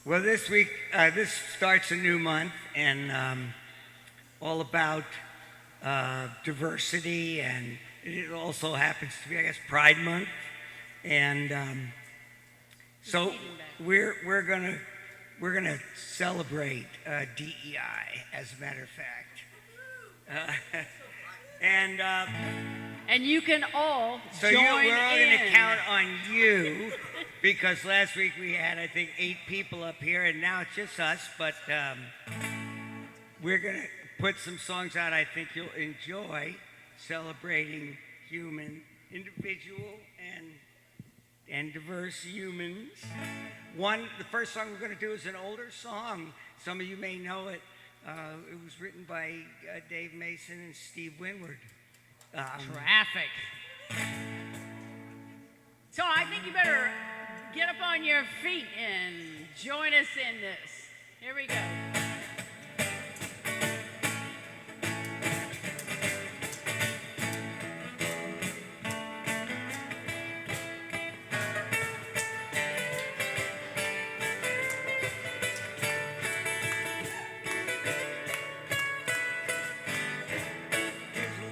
Well, this week, this starts a new month and all about diversity, and it also happens to be, I guess, Pride Month. And so we're gonna celebrate DEI, as a matter of fact. And And you can all so join we're all going to in. count on you, because last week we had, I think, 8 people up here, and now it's just us. But we're going to put some songs out I think you'll enjoy, celebrating human, individual, and diverse humans. The first song we're going to do is an older song. Some of you may know it. It was written by Dave Mason and Steve Winwood. Traffic. So I think you better get up on your feet and join us in this. Here we go.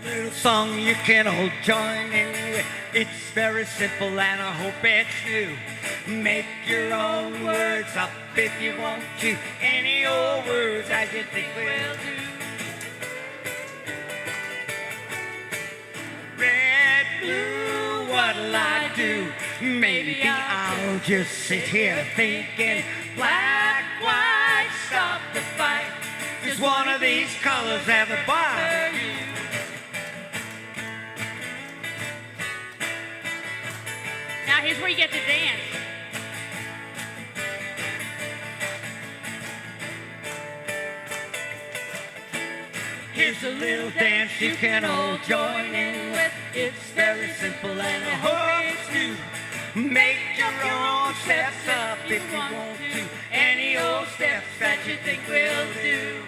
Little song you can all join in with. It's very simple and I hope it's new. Make your own words up if you want to. Any old words as you think will do. Red, blue, what'll I do? Maybe I'll just sit here thinking. Black, white, stop the fight. Just one of these colors ever bother you. Now here's where you get to dance. Here's a little dance you can all join in with. It's very simple and I hope it's new. Make your own steps up if you want to. Any old steps that you think will do.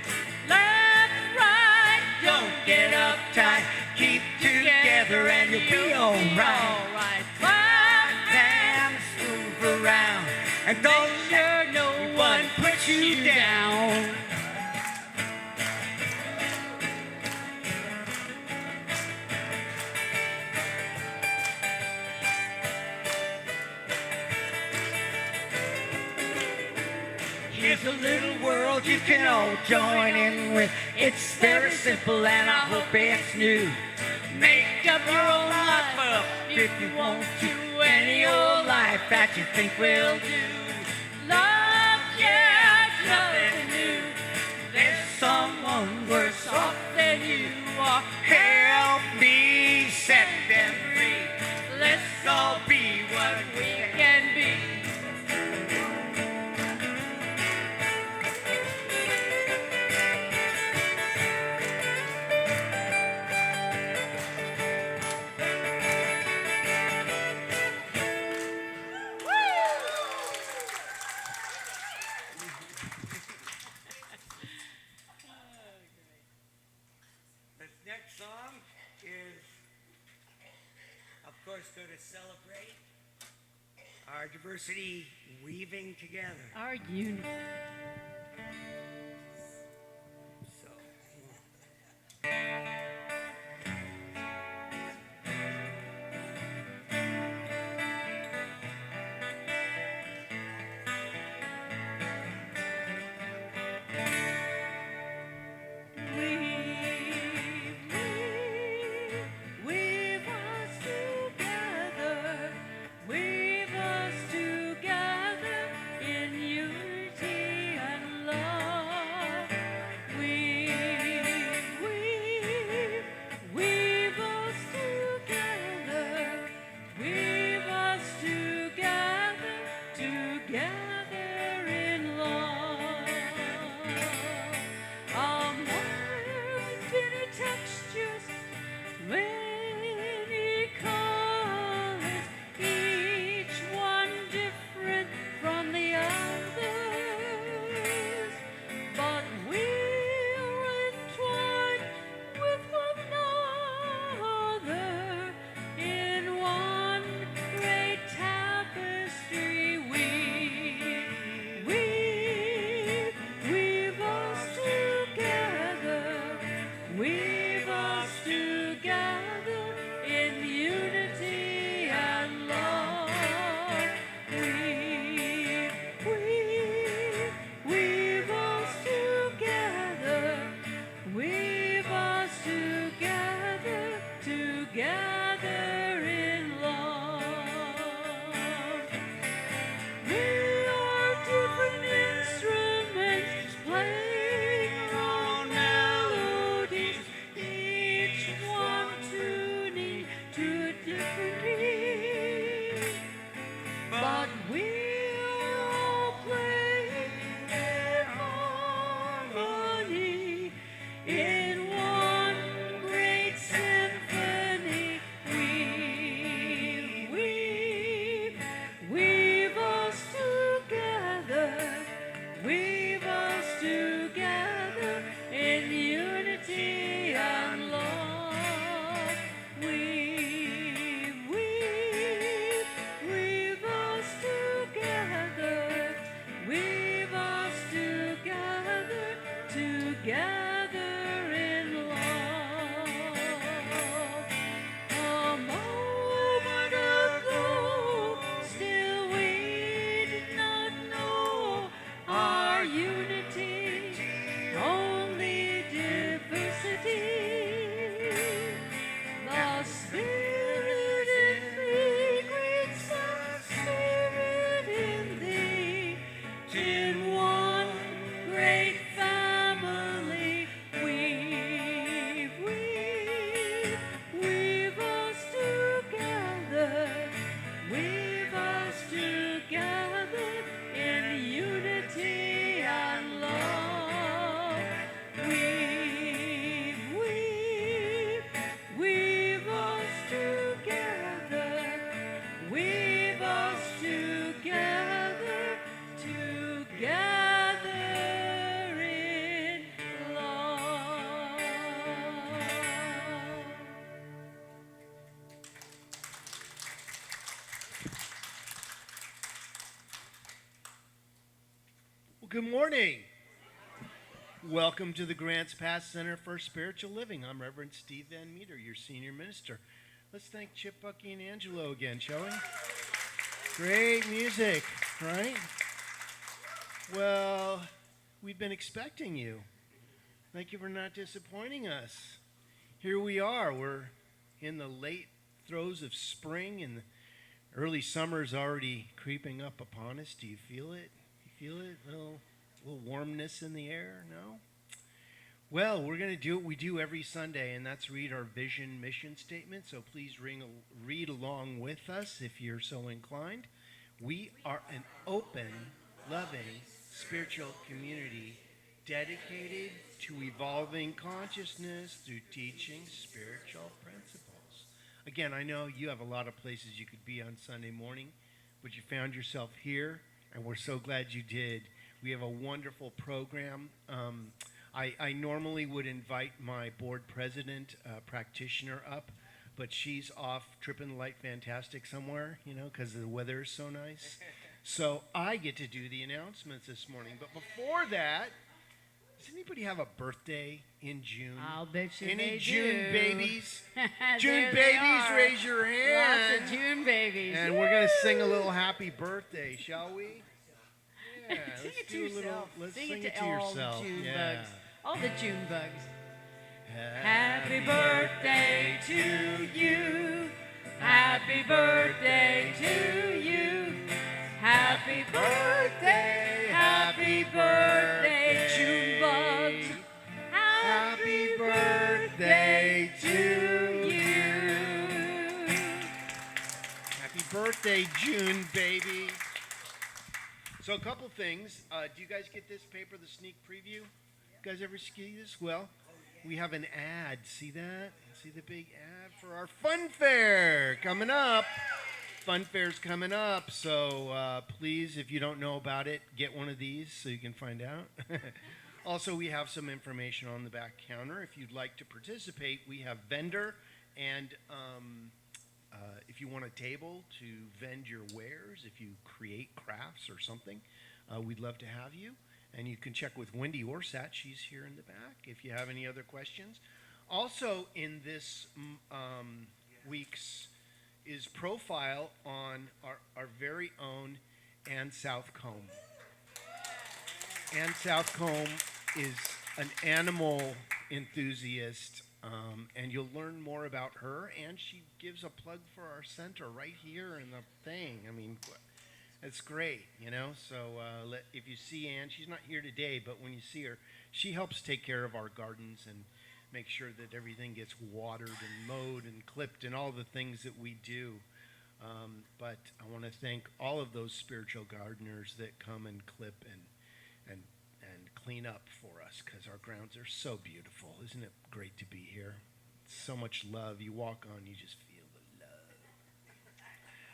Left, right, don't get uptight. Keep together and you'll be alright. Clap hands, move around, and don't let no one put you down. Here's a little world you can all join in with. It's very simple and I hope it's new. Make up your own life up if you want to. Any old life that you think will do. Love, yeah, it's nothing new. There's someone worse off than you are. Help me set them free. Let's all be what we can be. Next song is, of course, going to celebrate our diversity weaving together. Our unity. So, Weave us together, weave us together in unity and Good morning. Welcome to the Grants Pass Center for Spiritual Living. I'm Reverend Steve Van Meter, your senior minister. Let's thank Chip, Bucky, and Angelo again, shall we? Great music, right? Well, we've been expecting you. Thank you for not disappointing us. Here we are. We're in the late throes of spring, and the early summer's already creeping up upon us. Do you feel it? You feel it? A little warmness in the air? No? Well, we're going to do what we do every Sunday, and that's read our vision mission statement. So please read along with us if you're so inclined. We are an open, loving, spiritual community dedicated to evolving consciousness through teaching spiritual principles. Again, I know you have a lot of places you could be on Sunday morning, but you found yourself here, and we're so glad you did. We have a wonderful program. I normally would invite my board president practitioner up, but she's off tripping light fantastic somewhere, because the weather is so nice. So I get to do the announcements this morning. But before that, does anybody have a birthday in June? I'll bet you Any they June do. babies? There June they babies, are. raise your hand. Lots of June babies. And we're going to sing a little happy birthday, shall we? Yeah, Sing let's it to do a little. yourself. Let's Sing sing it it to to all yourself. the June Yeah. bugs. All the June bugs. Happy birthday to you. Happy birthday to you. Happy birthday. Happy birthday, June bugs. Happy birthday to you. Happy birthday, June, baby. So a couple things. Do you guys get this paper, the sneak preview? You guys ever see this? Well, we have an ad. See that? See the big ad for our fun fair coming up. Fun fair's coming up, so please, if you don't know about it, get one of these so you can find out. Also, we have some information on the back counter. If you'd like to participate, we have vendor, and if you want a table to vend your wares, if you create crafts or something, we'd love to have you. And you can check with Wendy Orsat. She's here in the back if you have any other questions. Also in this week's is profile on our very own Ann Southcomb. Ann Southcomb is an animal enthusiast, and you'll learn more about her, and she gives a plug for our center right here in the thing. I mean, it's great, so if you see Ann, she's not here today, but when you see her, she helps take care of our gardens and make sure that everything gets watered and mowed and clipped and all the things that we do. But I want to thank all of those spiritual gardeners that come and clip and clean up for us, because our grounds are so beautiful. Isn't it great to be here? So much love. You walk on, you just feel the love.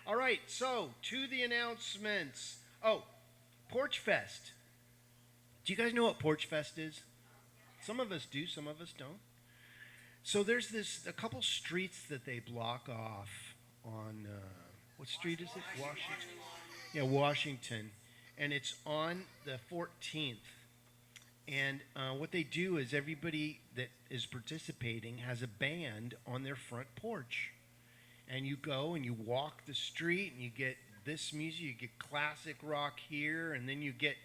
All right, so to the announcements. Oh, Porch Fest. Do you guys know what Porch Fest is? Some of us do, some of us don't. So there's a couple streets that they block off on, what street is it? Washington. Yeah, Washington. And it's on the 14th. And what they do is everybody that is participating has a band on their front porch. And you go and you walk the street and you get this music, you get classic rock here, and then you get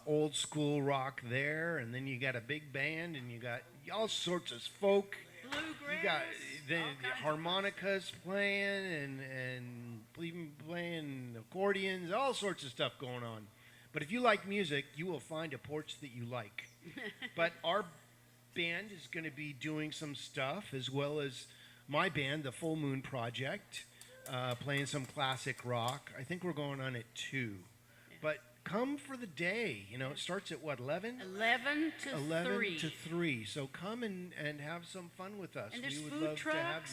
old school rock there, and then you got a big band, and you got all sorts of folk. Bluegrass. You got the harmonicas playing, and even playing accordions, all sorts of stuff going on. But if you like music, you will find a porch that you like. But our band is going to be doing some stuff, as well as my band, the Full Moon Project, playing some classic rock. I think we're going on at 2. But come for the day. It starts at what, 11? 11 to 11 3. to 3. So come and have some fun with us. And there's We would food love trucks. to have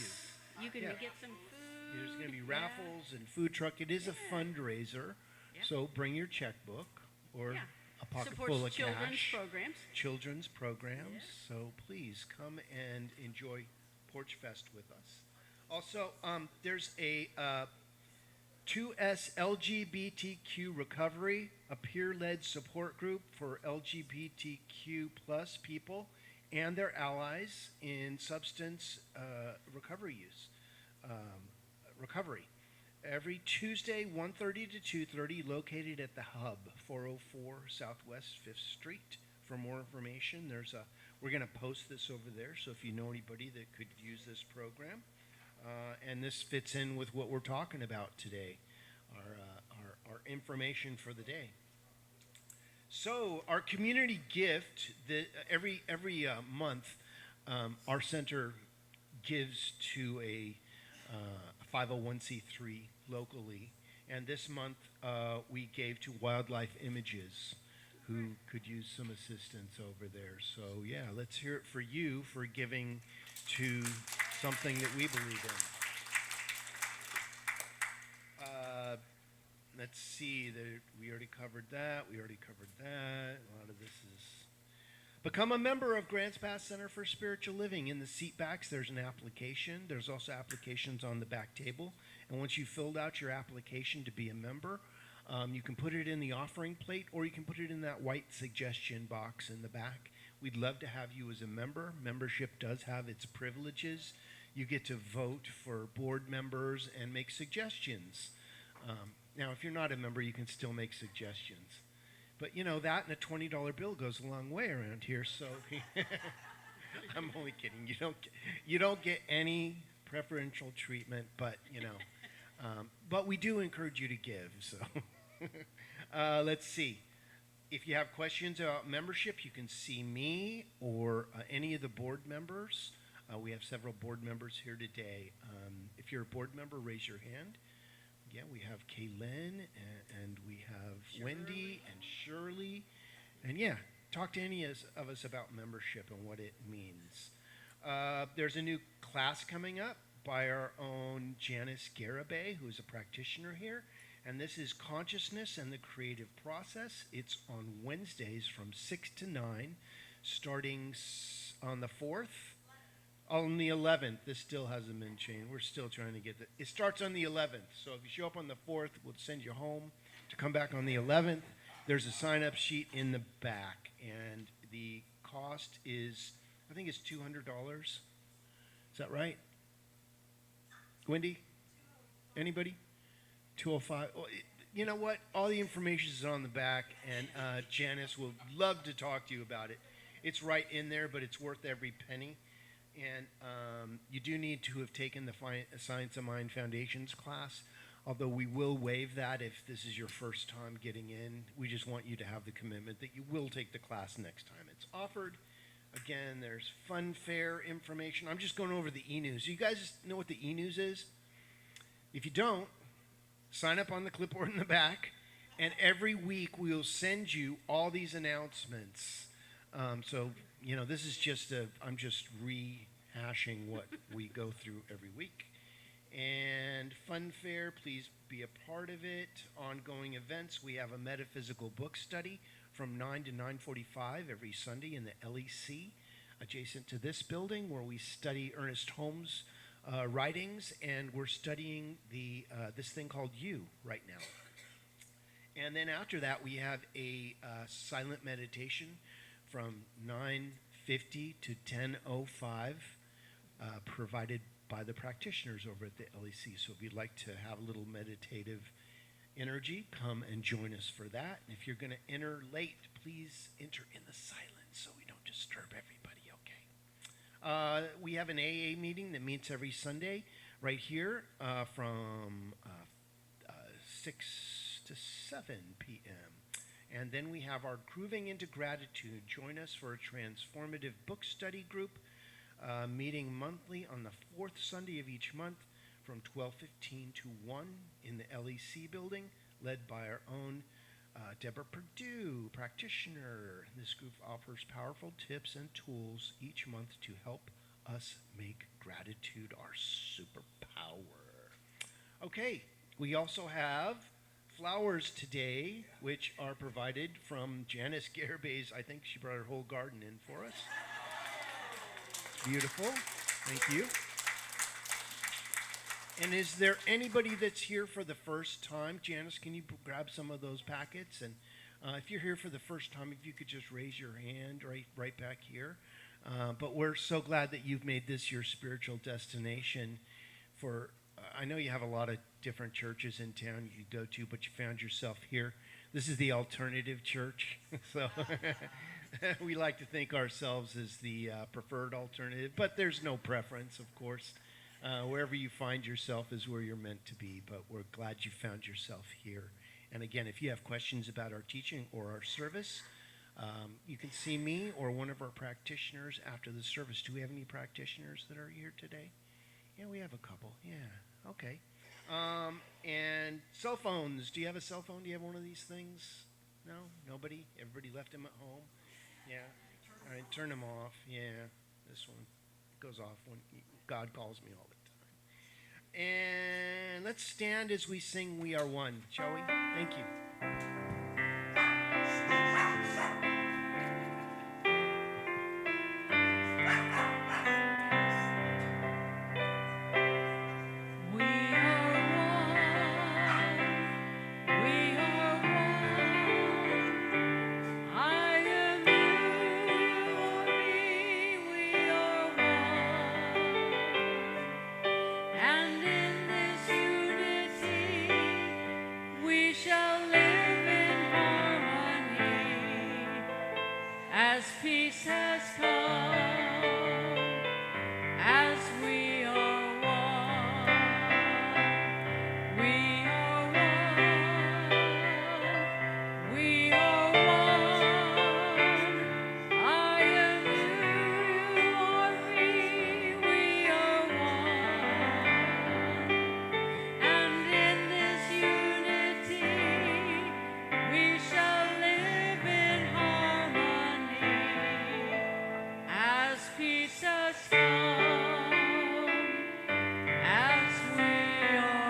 you. You can Yeah. get some food. There's going to be Yeah. raffles and food truck. It is a fundraiser. Yeah. So bring your checkbook or Yeah. a pocket Supports full of children's cash. programs. Children's programs. Yeah. So please come and enjoy Porch Fest with us. Also, there's a 2S LGBTQ Recovery, a peer-led support group for LGBTQ plus people and their allies in substance recovery. Every Tuesday, 1:30 to 2:30, located at the Hub, 404 Southwest 5th Street. For more information, we're going to post this over there, so if you know anybody that could use this program. And this fits in with what we're talking about today, our information for the day. So our community gift, every month, our center gives to a 501c3 locally, and this month we gave to Wildlife Images, who could use some assistance over there. So yeah, let's hear it for you for giving to something that we believe in. Let's see, we already covered that. A lot of this is... Become a member of Grants Pass Center for Spiritual Living. In the seat backs, there's an application. There's also applications on the back table. And once you've filled out your application to be a member, you can put it in the offering plate, or you can put it in that white suggestion box in the back. We'd love to have you as a member. Membership does have its privileges. You get to vote for board members and make suggestions. Now, if you're not a member, you can still make suggestions. But, you know, that and a $20 bill goes a long way around here, so I'm only kidding. You don't get any preferential treatment, but, you know. But we do encourage you to give, so. Let's see. If you have questions about membership, you can see me or any of the board members. We have several board members here today. If you're a board member, raise your hand. Yeah, we have Kaylin and we have Wendy and Shirley. And yeah, talk to any of us about membership and what it means. There's a new class coming up by our own Janice Garibay, who is a practitioner here. And this is Consciousness and the Creative Process. It's on Wednesdays from 6 to 9, starting on the 4th. On the 11th, this still hasn't been changed. We're still trying to get it. It starts on the 11th. So if you show up on the 4th, we'll send you home to come back on the 11th. There's a sign-up sheet in the back, and the cost is, I think it's $200. Is that right? Wendy? Anybody? 205. Well, you know what? All the information is on the back, and Janice will love to talk to you about it. It's right in there, but it's worth every penny. And you do need to have taken the Science of Mind Foundations class, although we will waive that if this is your first time getting in. We just want you to have the commitment that you will take the class next time it's offered. Again, there's fun fair information. I'm just going over the e-news. You guys know what the e-news is? If you don't, sign up on the clipboard in the back, and every week we'll send you all these announcements. So, you know, this is just I'm just rehashing what we go through every week. And Fun Fair, please be a part of it. Ongoing events, we have a metaphysical book study from 9 to 9:45 every Sunday in the LEC, adjacent to this building, where we study Ernest Holmes' writings, and we're studying this thing called You right now. And then after that, we have a silent meditation from 9:50 to 10:05, provided by the practitioners over at the LEC. So if you'd like to have a little meditative energy, come and join us for that. And if you're going to enter late, please enter in the silence so we don't disturb everybody, okay? We have an AA meeting that meets every Sunday right here from 6 to 7 p.m. And then we have our Grooving into Gratitude. Join us for a transformative book study group meeting monthly on the fourth Sunday of each month from 12:15 to 1 in the LEC building, led by our own Deborah Perdue, practitioner. This group offers powerful tips and tools each month to help us make gratitude our superpower. Okay, we also have flowers today, which are provided from Janice Garibay's. I think she brought her whole garden in for us. Beautiful. Thank you. And is there anybody that's here for the first time? Janice, can you grab some of those packets? And if you're here for the first time, if you could just raise your hand right back here. But we're so glad that you've made this your spiritual destination. I know you have a lot of different churches in town you could go to, but you found yourself here. This is the alternative church. So we like to think ourselves as the preferred alternative, but there's no preference, of course. Wherever you find yourself is where you're meant to be, but we're glad you found yourself here. And again, if you have questions about our teaching or our service, you can see me or one of our practitioners after the service. Do we have any practitioners that are here today? Yeah, we have a couple. Yeah, okay. And cell phones. Do you have a cell phone? Do you have one of these things? No? Nobody? Everybody left them at home? Yeah. All right, turn them off. Yeah, this one goes off when God calls me all the time. And let's stand as we sing We Are One, shall we? Thank you. Peace has come as we are one. We are one. We are one. I am you, you are me. We are one. And in this unity we shall live in harmony. As peace has come, as we are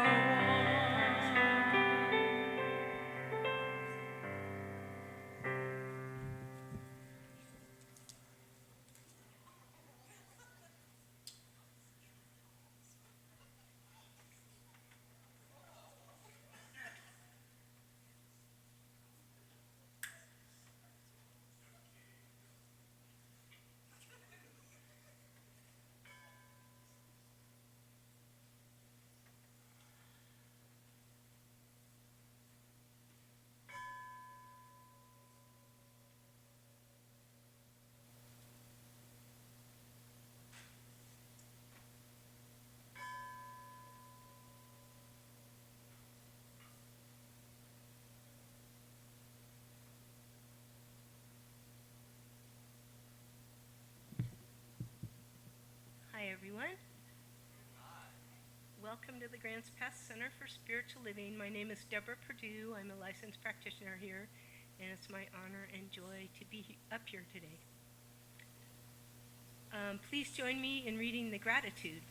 Hi, everyone. Welcome to the Grants Pass Center for Spiritual Living. My name is Deborah Perdue. I'm a licensed practitioner here, and it's my honor and joy to be up here today. Please join me in reading the gratitude.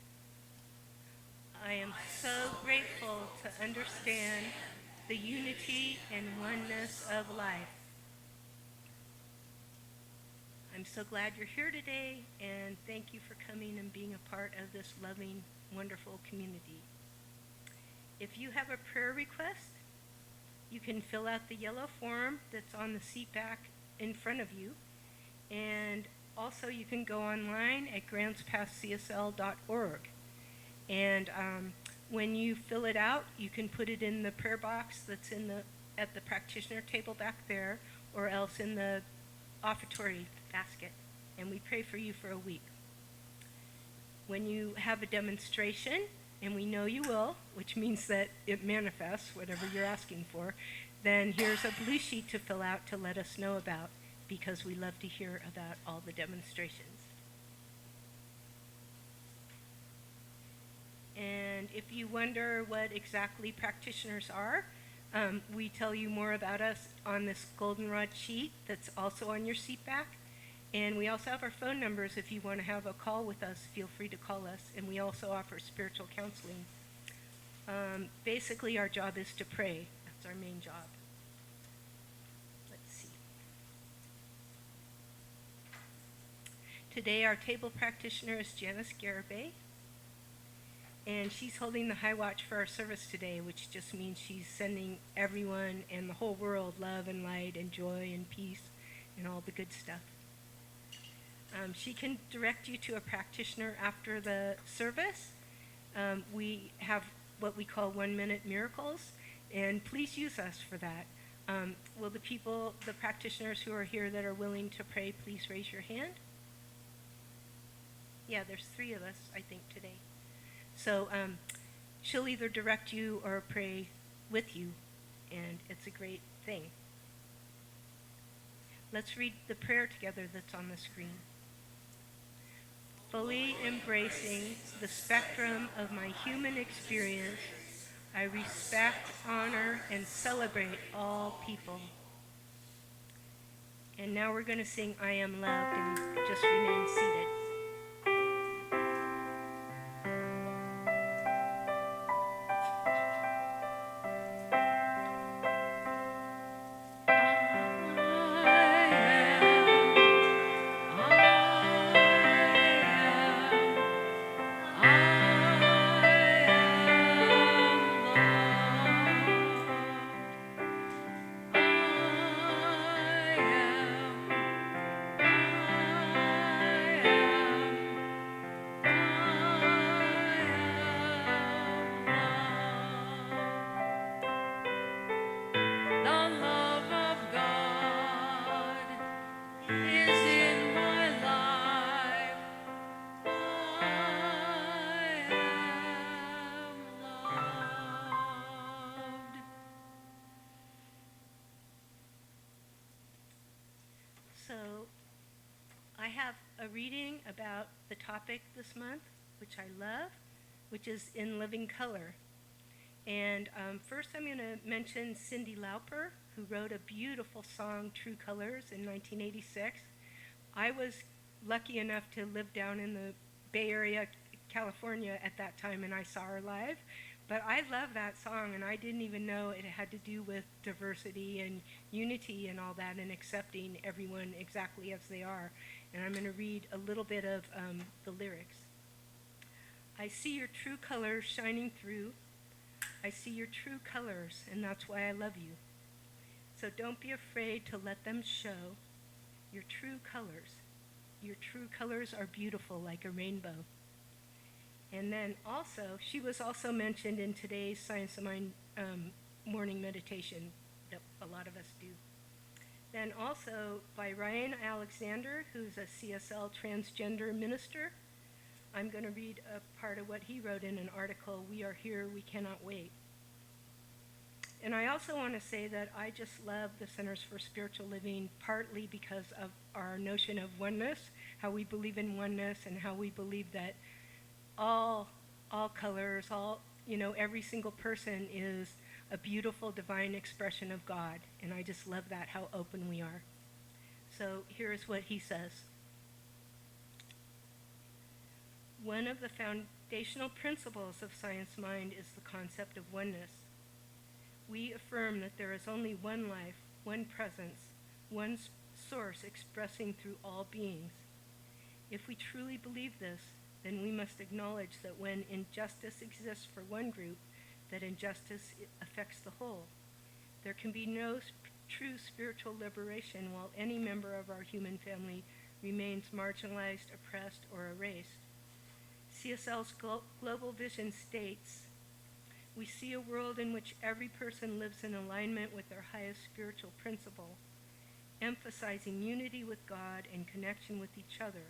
I am so grateful to understand the unity and oneness of life. I'm so glad you're here today, and thank you for coming and being a part of this loving, wonderful community. If you have a prayer request, you can fill out the yellow form that's on the seat back in front of you, and also you can go online at grantspasscsl.org. And when you fill it out, you can put it in the prayer box that's at the practitioner table back there, or else in the offertory basket, and we pray for you for a week. When you have a demonstration, and we know you will, which means that it manifests whatever you're asking for, then here's a blue sheet to fill out to let us know about, because we love to hear about all the demonstrations. And if you wonder what exactly practitioners are, we tell you more about us on this goldenrod sheet that's also on your seat back. And we also have our phone numbers. If you want to have a call with us, feel free to call us. And we also offer spiritual counseling. Basically, our job is to pray. That's our main job. Let's see. Today, our table practitioner is Janice Garibay. And she's holding the high watch for our service today, which just means she's sending everyone and the whole world love and light and joy and peace and all the good stuff. She can direct you to a practitioner after the service. We have what we call 1-minute miracles, and please use us for that. Will the practitioners who are here that are willing to pray, please raise your hand? Yeah, there's 3 of us, I think, today. So she'll either direct you or pray with you, and it's a great thing. Let's read the prayer together that's on the screen. Fully embracing the spectrum of my human experience, I respect, honor, and celebrate all people. And now we're going to sing I Am Loved, and just remain seated. So I have a reading about the topic this month, which I love, which is In Living Color. And first I'm going to mention Cyndi Lauper, who wrote a beautiful song, True Colors, in 1986. I was lucky enough to live down in the Bay Area, California at that time, and I saw her live. But I love that song, and I didn't even know it had to do with diversity and unity and all that, and accepting everyone exactly as they are. And I'm going to read a little bit of the lyrics. I see your true colors shining through. I see your true colors, and that's why I love you. So don't be afraid to let them show your true colors. Your true colors are beautiful like a rainbow. And then also, she was also mentioned in today's Science of Mind morning meditation that a lot of us do. Then also by Ryan Alexander, who's a CSL transgender minister. I'm going to read a part of what he wrote in an article, We Are Here, We Cannot Wait. And I also want to say that I just love the Centers for Spiritual Living, partly because of our notion of oneness, how we believe in oneness, and how we believe that all colors, every single person is a beautiful divine expression of God. And I just love that, how open we are. So here's what he says. One of the foundational principles of Science Mind is the concept of oneness. We affirm that there is only one life, one presence, one source expressing through all beings. If we truly believe this, then we must acknowledge that when injustice exists for one group, that injustice affects the whole. There can be no true spiritual liberation while any member of our human family remains marginalized, oppressed, or erased. CSL's global vision states, we see a world in which every person lives in alignment with their highest spiritual principle, emphasizing unity with God and connection with each other.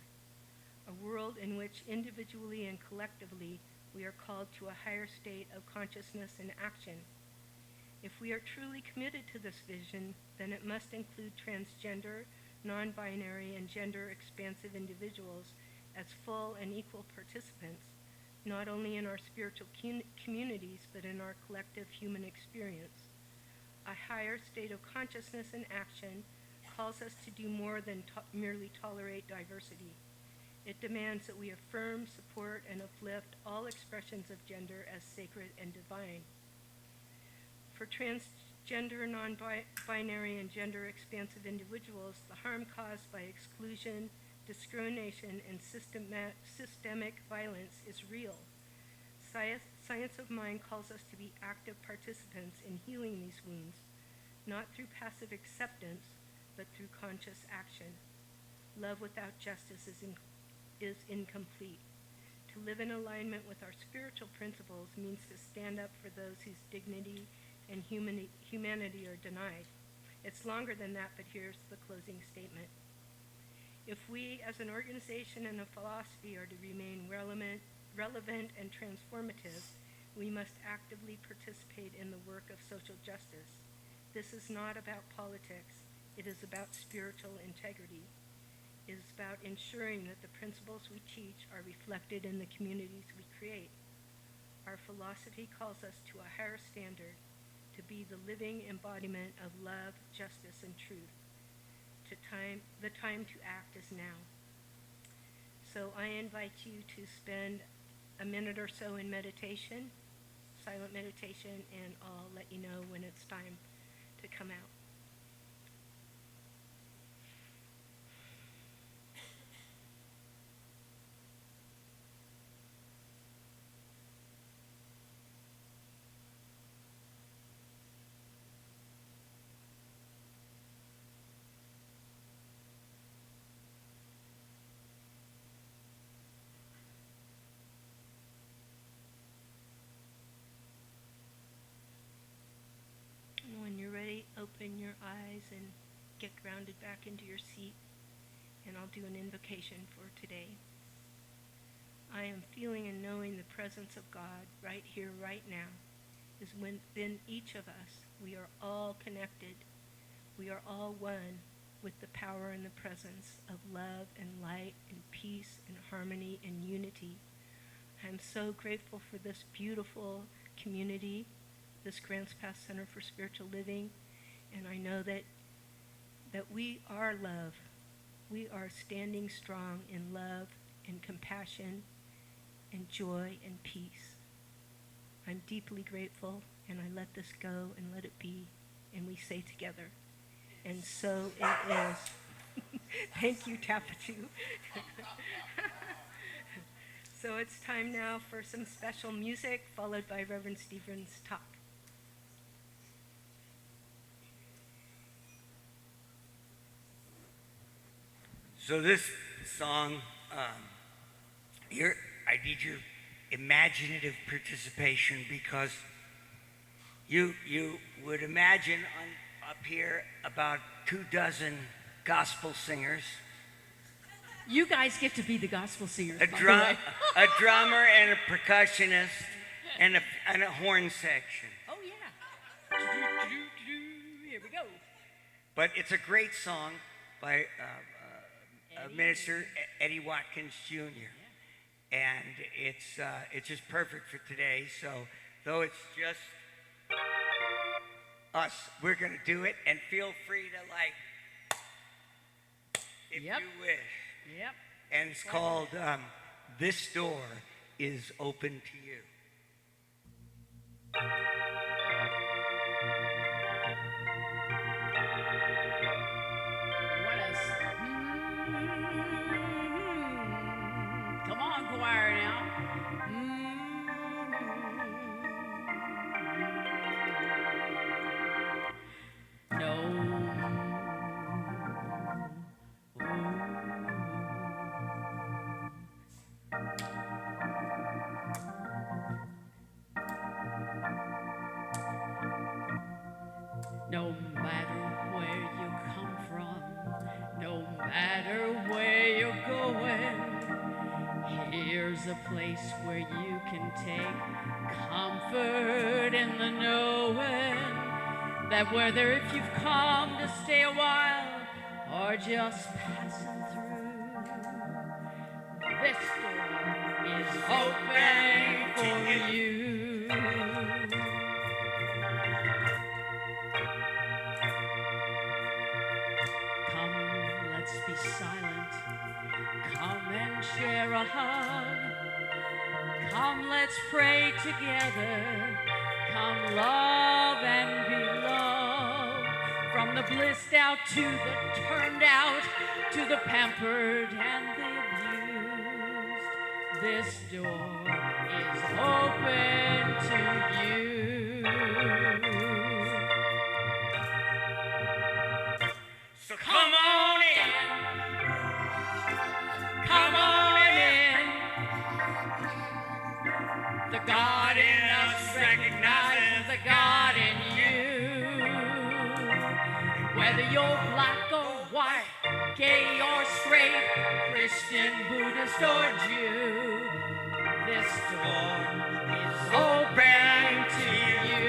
A world in which individually and collectively we are called to a higher state of consciousness and action. If we are truly committed to this vision, then it must include transgender, non-binary, and gender-expansive individuals as full and equal participants, not only in our spiritual communities, but in our collective human experience. A higher state of consciousness and action calls us to do more than merely tolerate diversity. It demands that we affirm, support, and uplift all expressions of gender as sacred and divine. For transgender, non-binary, and gender-expansive individuals, the harm caused by exclusion, discrimination, and systemic violence is real. Science of mind calls us to be active participants in healing these wounds, not through passive acceptance, but through conscious action. Love without justice is incomplete. To live in alignment with our spiritual principles means to stand up for those whose dignity and humanity are denied. It's longer than that, but here's the closing statement. If we, as an organization and a philosophy, are to remain relevant and transformative, we must actively participate in the work of social justice. This is not about politics. It is about spiritual integrity. It is about ensuring that the principles we teach are reflected in the communities we create. Our philosophy calls us to a higher standard, to be the living embodiment of love, justice, and truth. The time to act is now. So I invite you to spend a minute or so in meditation, silent meditation, and I'll let you know when it's time to come out. When you're ready, open your eyes and get grounded back into your seat, and I'll do an invocation for today. I am feeling and knowing the presence of God right here, right now, is within each of us. We are all connected. We are all one with the power and the presence of love and light and peace and harmony and unity. I'm so grateful for this beautiful community, this Grants Pass Center for Spiritual Living, and I know that we are love. We are standing strong in love and compassion and joy and peace. I'm deeply grateful, and I let this go and let it be, and we say together, and so it is. Thank you, Tapatu. So it's time now for some special music, followed by Reverend Stephen's talk. So this song, I need your imaginative participation, because you would imagine up here about 24 gospel singers, You guys get to be the gospel singers. a by the way. drummer and a percussionist, and a horn section. Oh, yeah. Here we go. But it's a great song by Minister Eddie Watkins Jr. And it's just perfect for today. So though it's just us, we're gonna do it, and feel free to if Yep. you wish. Yep. And it's called "This Door Is Open to You." What a Come on, choir now. No. No matter where you come from, no matter where you're going, here's a place where you can take comfort in the knowing that whether if you've come to stay a while or just passing through, this door is open for you. Come, let's be silent. Come and share a hug. Come, let's pray together. Come, love and be loved. From the blissed out to the turned out, to the pampered and the abused, this door is open to you. So come on in. Come on in. The God in us recognizes the God in you. Whether you're black or white, gay or straight, Christian, Buddhist or Jew, this door is open to you.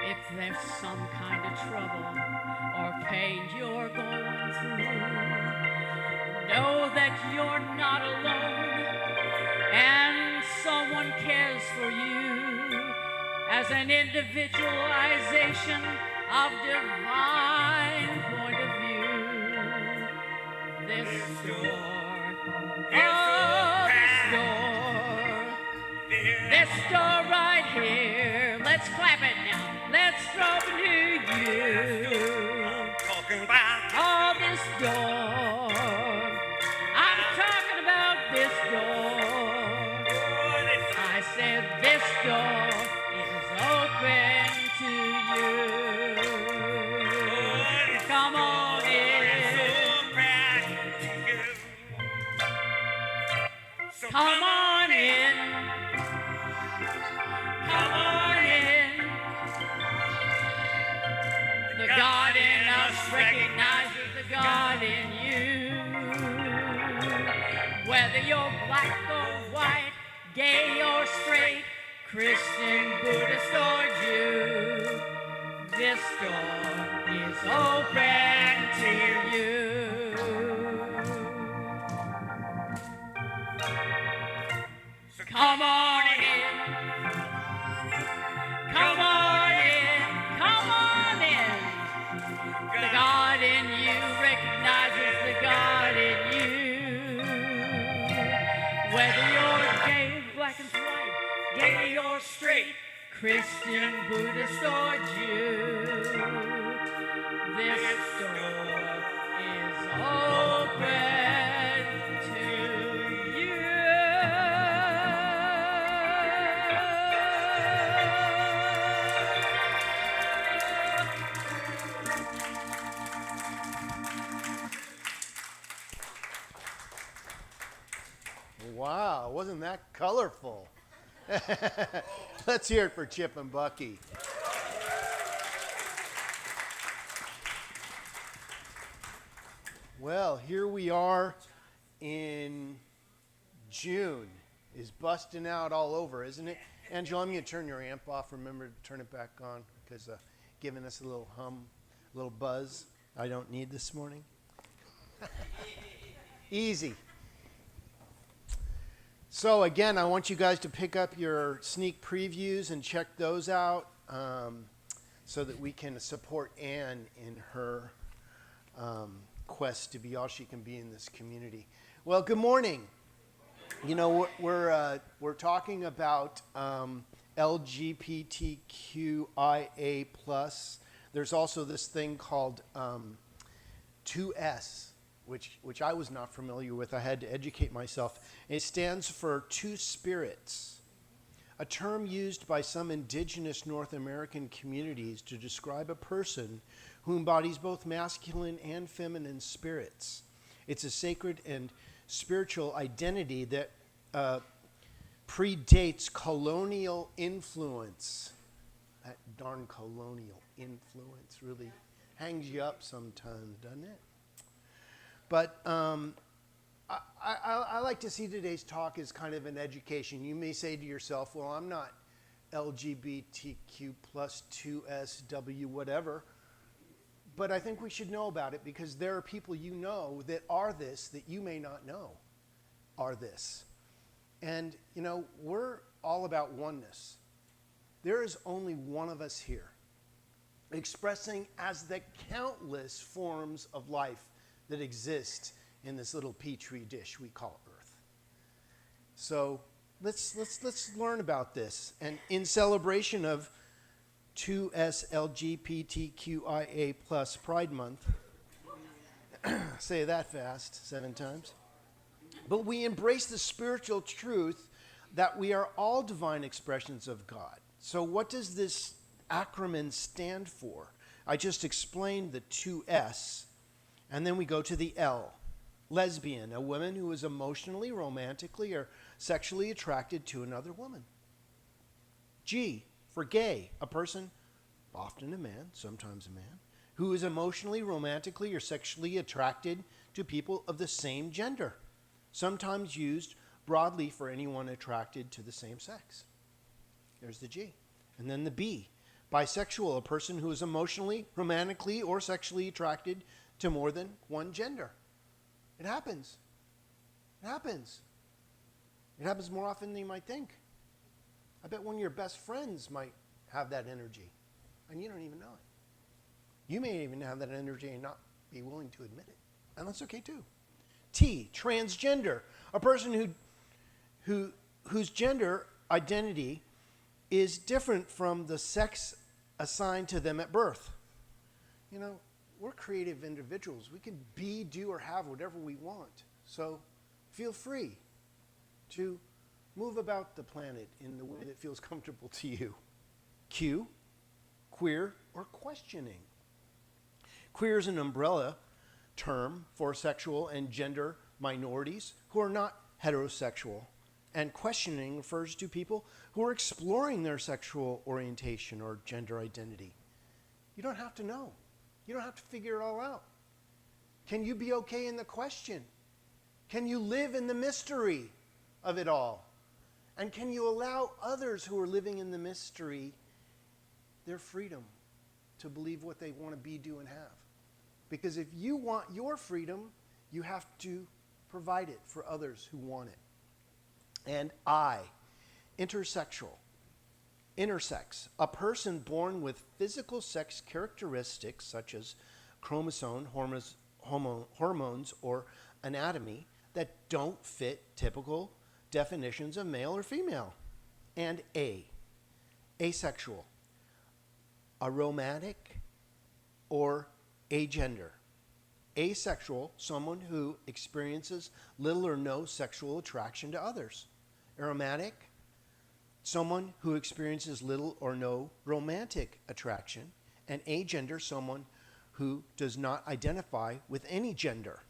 If there's some kind of trouble or pain you're going through, know that you're not alone and someone cares for you as an individualization of divine point of view. This door, this door right here. Let's clap it now. Let's drop it to you. Talking about Oh, this door. I'm talking about this door. I said this door is open to you. Come on in. Come on in. Come on in. The God in us recognizes the God in you. Whether you're black or white, gay or straight, Christian, Buddhist or Jew, this door is open to you. So Come on in. Come on in. Come on in. The God in you recognizes the God in you. Whether you're gay, black and white, gay or straight, Christian, Buddhist or Jew, this door is open to you. Wow, wasn't that colorful? Let's hear it for Chip and Bucky. Well, here we are in June. Is busting out all over, isn't it? Angela, I'm going to turn your amp off. Remember to turn it back on because giving us a little hum, a little buzz I don't need this morning. Easy. So again, I want you guys to pick up your sneak previews and check those out so that we can support Ann in her quest to be all she can be in this community. Well, good morning. You know, we're talking about LGBTQIA+. There's also this thing called 2S. Which I was not familiar with. I had to educate myself. It stands for Two Spirits, a term used by some indigenous North American communities to describe a person who embodies both masculine and feminine spirits. It's a sacred and spiritual identity that predates colonial influence. That darn colonial influence really hangs you up sometimes, doesn't it? But I like to see today's talk as kind of an education. You may say to yourself, well, I'm not LGBTQ plus 2SW whatever. But I think we should know about it because there are people you know that are this that you may not know are this. And, you know, we're all about oneness. There is only one of us here, expressing as the countless forms of life that exist in this little petri dish we call Earth. So let's learn about this. And in celebration of 2S LGBTQIA+ Pride Month, Say that fast 7 times. But we embrace the spiritual truth that we are all divine expressions of God. So what does this acronym stand for? I just explained the 2S, and then we go to the L. Lesbian, a woman who is emotionally, romantically, or sexually attracted to another woman. G, for gay, a person, often a man, sometimes a man, who is emotionally, romantically, or sexually attracted to people of the same gender, sometimes used broadly for anyone attracted to the same sex. There's the G. And then the B, bisexual, a person who is emotionally, romantically, or sexually attracted to more than one gender. It happens. It happens. It happens more often than you might think. I bet one of your best friends might have that energy, and you don't even know it. You may even have that energy and not be willing to admit it, and that's okay too. T, transgender, a person whose gender identity is different from the sex assigned to them at birth. You know, we're creative individuals. We can be, do, or have whatever we want. So feel free to move about the planet in the way that feels comfortable to you. Q, queer or questioning. Queer is an umbrella term for sexual and gender minorities who are not heterosexual. And questioning refers to people who are exploring their sexual orientation or gender identity. You don't have to know. You don't have to figure it all out. Can you be okay in the question? Can you live in the mystery of it all? And can you allow others who are living in the mystery their freedom to believe what they want to be, do, and have? Because if you want your freedom, you have to provide it for others who want it. And I, intersexual. Intersex, a person born with physical sex characteristics such as chromosome, hormones, or anatomy that don't fit typical definitions of male or female. And A, asexual, aromantic, or agender. Asexual, someone who experiences little or no sexual attraction to others. Aromantic, someone who experiences little or no romantic attraction. And agender, someone who does not identify with any gender.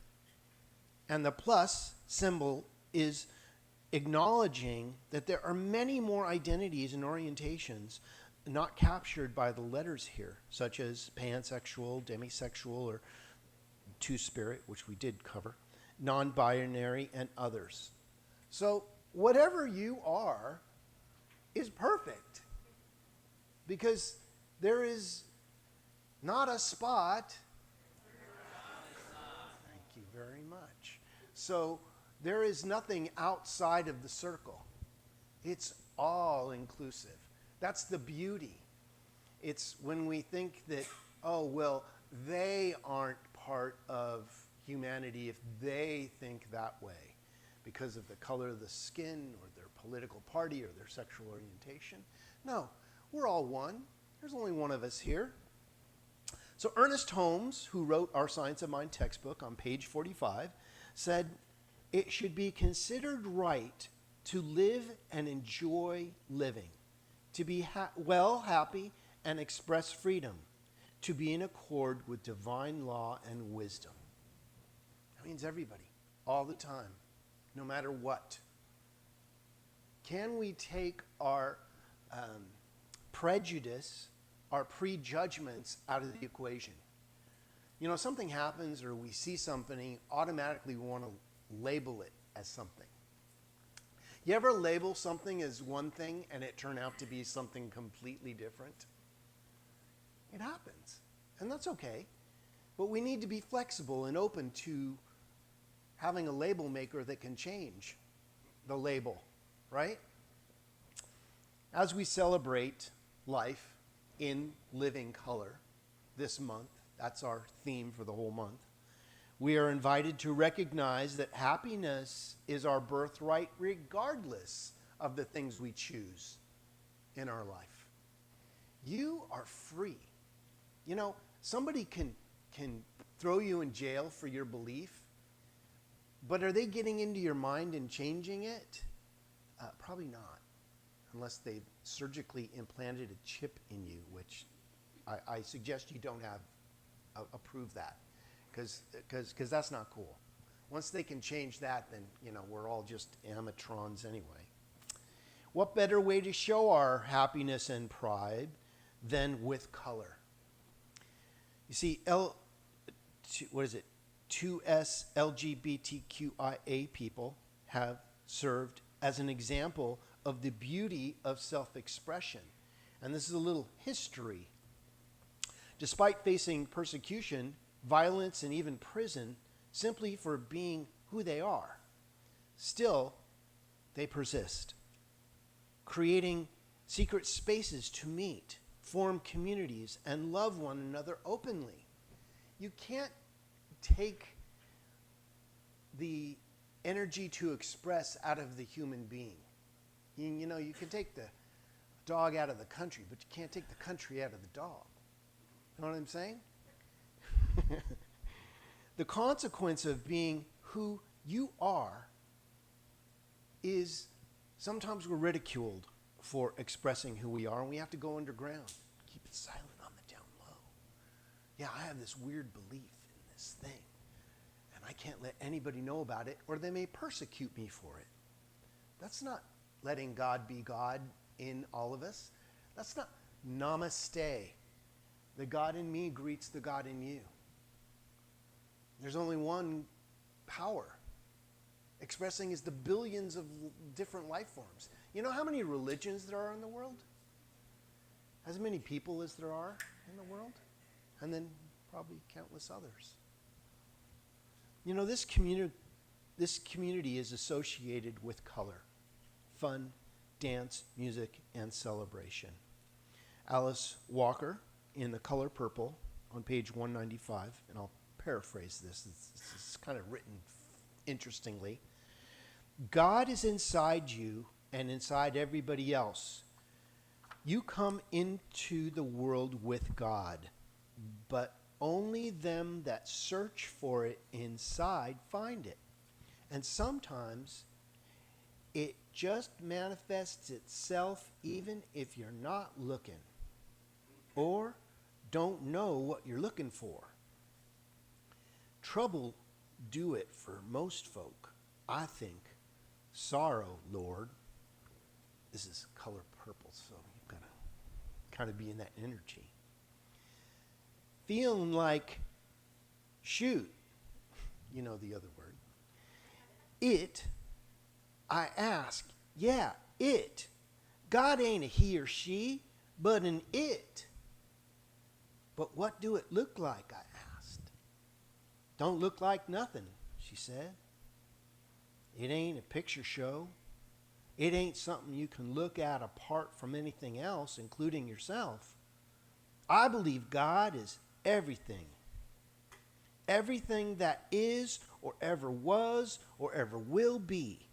And the plus symbol is acknowledging that there are many more identities and orientations not captured by the letters here, such as pansexual, demisexual, or two-spirit, which we did cover, non-binary, and others. So whatever you are is perfect, because there is not a spot. Thank you very much. So there is nothing outside of the circle. It's all inclusive. That's the beauty. It's when we think that, oh, well, they aren't part of humanity if they think that way because of the color of the skin or their political party or their sexual orientation. No, we're all one. There's only one of us here. So Ernest Holmes, who wrote our Science of Mind textbook on page 45, said, it should be considered right to live and enjoy living, to be happy, and express freedom, to be in accord with divine law and wisdom. That means everybody, all the time, no matter what. Can we take our prejudice, our prejudgments out of the equation? You know, something happens or we see something, automatically we want to label it as something. You ever label something as one thing and it turned out to be something completely different? It happens, and that's okay. But we need to be flexible and open to having a label maker that can change the label, right? As we celebrate life in living color this month, that's our theme for the whole month, we are invited to recognize that happiness is our birthright regardless of the things we choose in our life. You are free. You know, somebody can throw you in jail for your belief. But are they getting into your mind and changing it? Probably not, unless they've surgically implanted a chip in you, which I suggest you don't have approve that, because that's not cool. Once they can change that, then we're all just animatrons anyway. What better way to show our happiness and pride than with color? You see, 2S LGBTQIA people have served as an example of the beauty of self-expression. And this is a little history. Despite facing persecution, violence, and even prison simply for being who they are, still they persist, creating secret spaces to meet, form communities, and love one another openly. You can't take the energy to express out of the human being. You can take the dog out of the country, but you can't take the country out of the dog. You know what I'm saying? The consequence of being who you are is sometimes we're ridiculed for expressing who we are, and we have to go underground. Keep it silent on the down low. Yeah, I have this weird belief in this thing, and I can't let anybody know about it, or they may persecute me for it. That's not letting God be God in all of us. That's not namaste. The God in me greets the God in you. There's only one power. Expressing is the billions of different life forms. You know how many religions there are in the world? As many people as there are in the world? And then probably countless others. This community is associated with color, fun, dance, music, and celebration. Alice Walker in The Color Purple on page 195, and I'll paraphrase this. It's kind of written interestingly. God is inside you and inside everybody else. You come into the world with God, but only them that search for it inside find it. And sometimes it just manifests itself even if you're not looking or don't know what you're looking for. Trouble do it for most folk, I think. Sorrow, Lord. This is Color Purple, so you've got to kind of be in that energy. Feeling like, shoot, the other word. It, I ask, yeah, it. God ain't a he or she, but an it. But what do it look like, I asked. Don't look like nothing, she said. It ain't a picture show. It ain't something you can look at apart from anything else, including yourself. I believe God is everything. Everything that is or ever was or ever will be.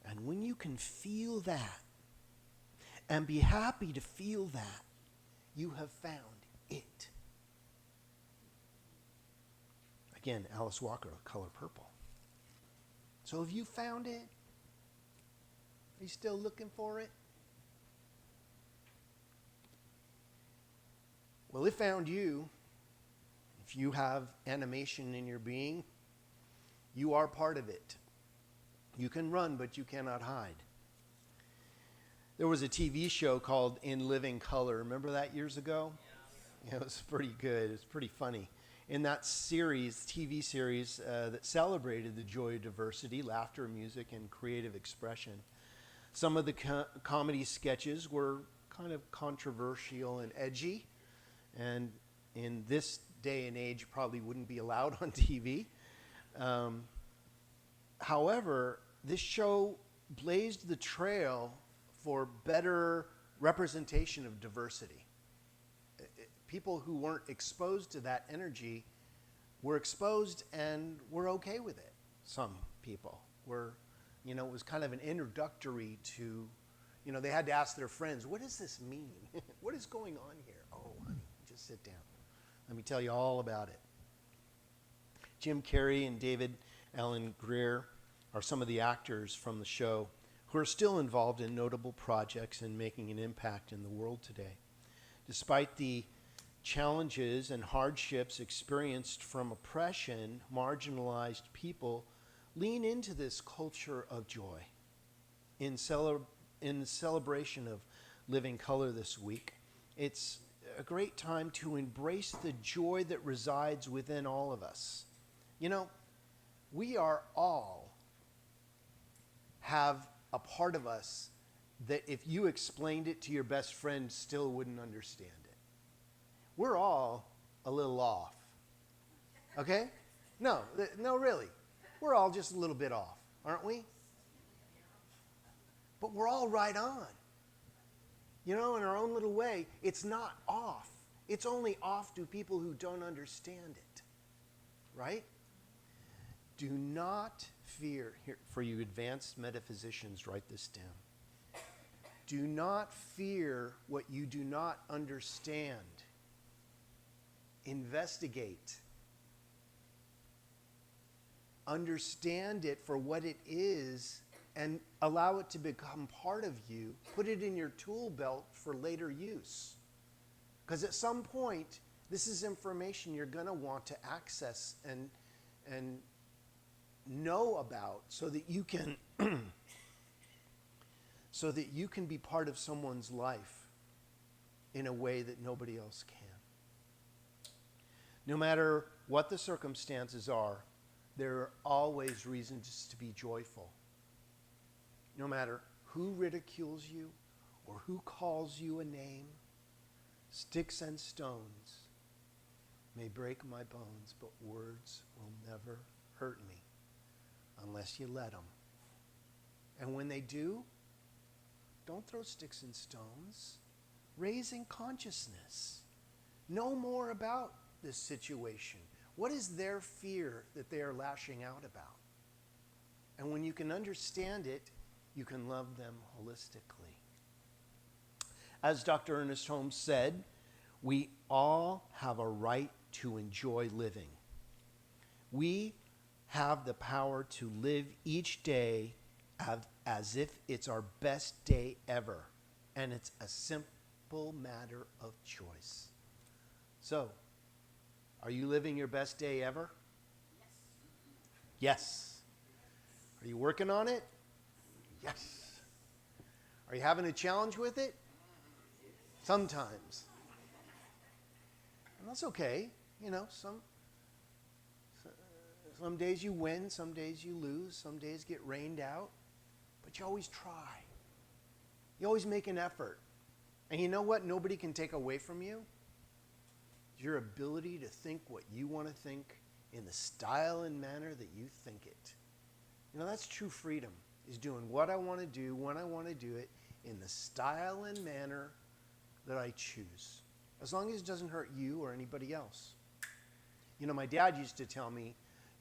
And when you can feel that and be happy to feel that, you have found it. Again, Alice Walker, Color Purple. So have you found it? Are you still looking for it? Well, it found you. If you have animation in your being, you are part of it. You can run, but you cannot hide. There was a TV show called In Living Color. Remember that years ago? Yeah, it was pretty good. It was pretty funny. In that series, TV series that celebrated the joy of diversity, laughter, music, and creative expression, some of the comedy sketches were kind of controversial and edgy, and in this day and age probably wouldn't be allowed on TV. However, this show blazed the trail for better representation of diversity. People who weren't exposed to that energy were exposed and were okay with it. Some people were, it was kind of an introductory to, they had to ask their friends, what does this mean? What is going on here? Oh, honey, just sit down. Let me tell you all about it. Jim Carrey and David Allen Greer are some of the actors from the show who are still involved in notable projects and making an impact in the world today. Despite the challenges and hardships experienced from oppression, marginalized people lean into this culture of joy. In the celebration of Living Color this week, it's a great time to embrace the joy that resides within all of us. You know, we are all have a part of us that if you explained it to your best friend, still wouldn't understand it. We're all a little off. Okay? No, really. We're all just a little bit off, aren't we? But we're all right on. You know, in our own little way, it's not off. It's only off to people who don't understand it. Right? Do not fear, here, for you advanced metaphysicians, write this down. Do not fear what you do not understand. Investigate. Understand it for what it is and allow it to become part of you. Put it in your tool belt for later use. Because at some point, this is information you're going to want to access and know about so that you can so that you can be part of someone's life in a way that nobody else can. No matter what the circumstances are, there are always reasons to be joyful. No matter who ridicules you or who calls you a name, sticks and stones may break my bones, but words will never hurt me unless you let them. And when they do, don't throw sticks and stones. Raising consciousness. Know more about this situation. What is their fear that they are lashing out about? And when you can understand it, you can love them holistically. As Dr. Ernest Holmes said, we all have a right to enjoy living. We have the power to live each day as if it's our best day ever. And it's a simple matter of choice. So, are you living your best day ever? Yes. Are you working on it? Yes. Are you having a challenge with it? Sometimes. And that's okay. You know, some days you win, some days you lose, some days get rained out. But you always try. You always make an effort. And you know what nobody can take away from you? Your ability to think what you want to think in the style and manner that you think it. You know, that's true freedom, is doing what I want to do, when I want to do it, in the style and manner that I choose. As long as it doesn't hurt you or anybody else. You know, my dad used to tell me,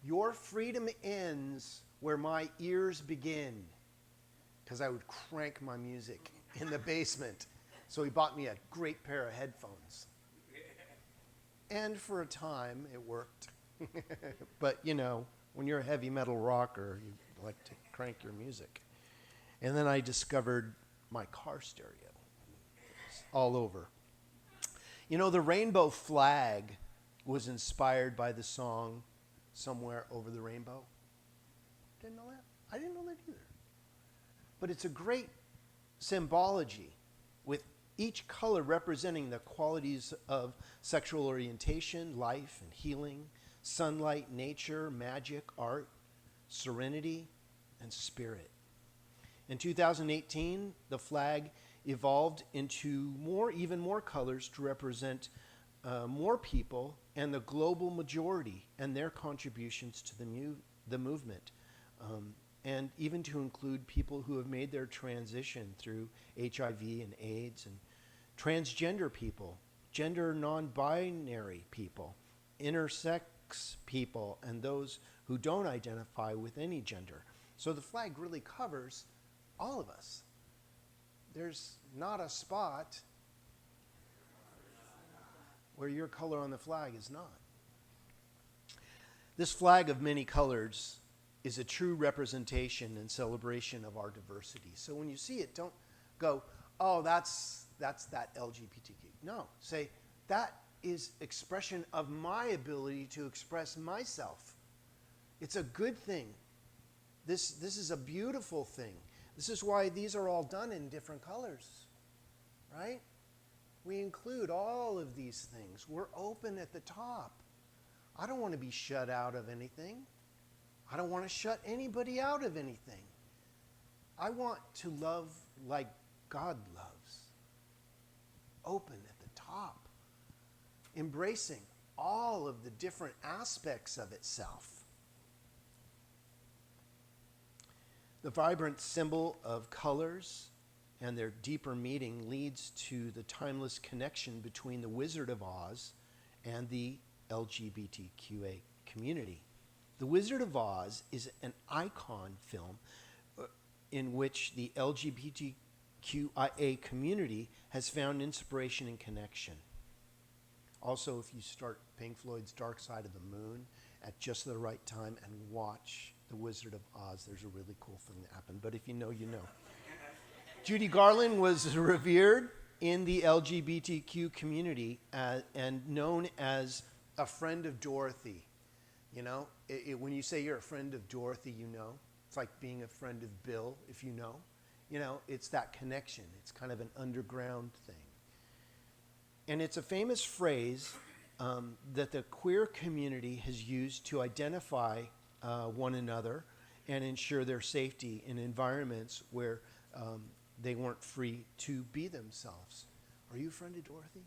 your freedom ends where my ears begin. Because I would crank my music in the basement. So he bought me a great pair of headphones. And for a time, it worked. But, you know, when you're a heavy metal rocker, you like to crank your music. And then I discovered my car stereo. It's all over. You know, the rainbow flag was inspired by the song Somewhere Over the Rainbow. Didn't know that? I didn't know that either. But it's a great symbology with each color representing the qualities of sexual orientation, life and healing, sunlight, nature, magic, art, serenity, and spirit. In 2018, the flag evolved into even more colors to represent more people and the global majority and their contributions to the movement. And even to include people who have made their transition through HIV and AIDS, and transgender people, gender non-binary people, intersex people, and those who don't identify with any gender. So the flag really covers all of us. There's not a spot where your color on the flag is not. This flag of many colors is a true representation and celebration of our diversity. So when you see it, don't go, oh, that's that LGBTQ. No, say, that is expression of my ability to express myself. It's a good thing. This is a beautiful thing. This is why these are all done in different colors, right? We include all of these things. We're open at the top. I don't want to be shut out of anything. I don't want to shut anybody out of anything. I want to love like God loves. Open at the top. Embracing all of the different aspects of itself. The vibrant symbol of colors and their deeper meaning leads to the timeless connection between the Wizard of Oz and the LGBTQA community. The Wizard of Oz is an icon film in which the LGBTQIA community has found inspiration and connection. Also, if you start Pink Floyd's Dark Side of the Moon at just the right time and watch The Wizard of Oz, there's a really cool thing that happened. But if you know, you know. Judy Garland was revered in the LGBTQ community and known as a friend of Dorothy. You know, when you say you're a friend of Dorothy, you know. It's like being a friend of Bill, if you know. You know, it's that connection. It's kind of an underground thing. And it's a famous phrase that the queer community has used to identify one another and ensure their safety in environments where they weren't free to be themselves. Are you a friend of Dorothy?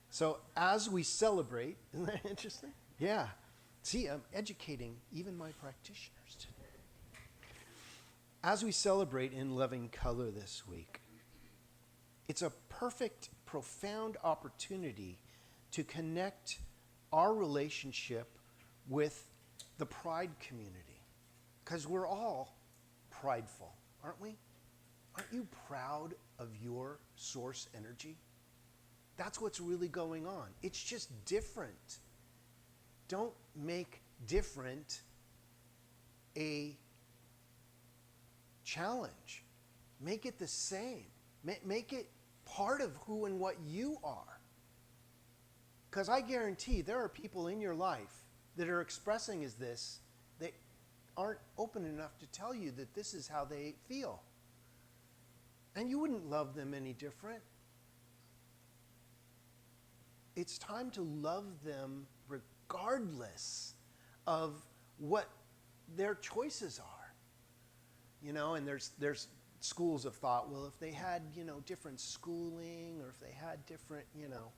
So as we celebrate, isn't that interesting? Yeah. See, I'm educating even my practitioners today. As we celebrate in loving color this week, it's a perfect, profound opportunity to connect our relationship with the Pride community. Because we're all prideful, aren't we? Aren't you proud of your source energy? That's what's really going on. It's just different. Don't make different a challenge. Make it the same. Make it part of who and what you are. Because I guarantee there are people in your life that are expressing as this, they aren't open enough to tell you that this is how they feel. And you wouldn't love them any different. It's time to love them regardless of what their choices are. You know, and there's schools of thought, well, if they had, you know, different schooling, or if they had different, you know.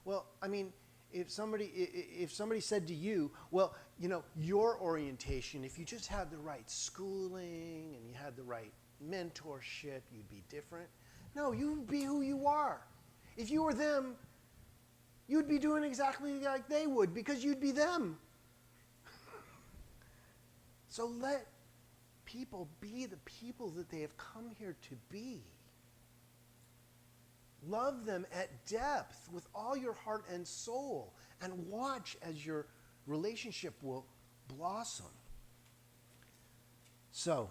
Well, I mean, if somebody said to you, well, you know, your orientation, if you just had the right schooling and you had the right mentorship, you'd be different. No, you'd be who you are. If you were them, you'd be doing exactly like they would, because you'd be them. So let people be the people that they have come here to be. Love them at depth with all your heart and soul, and watch as your relationship will blossom. So,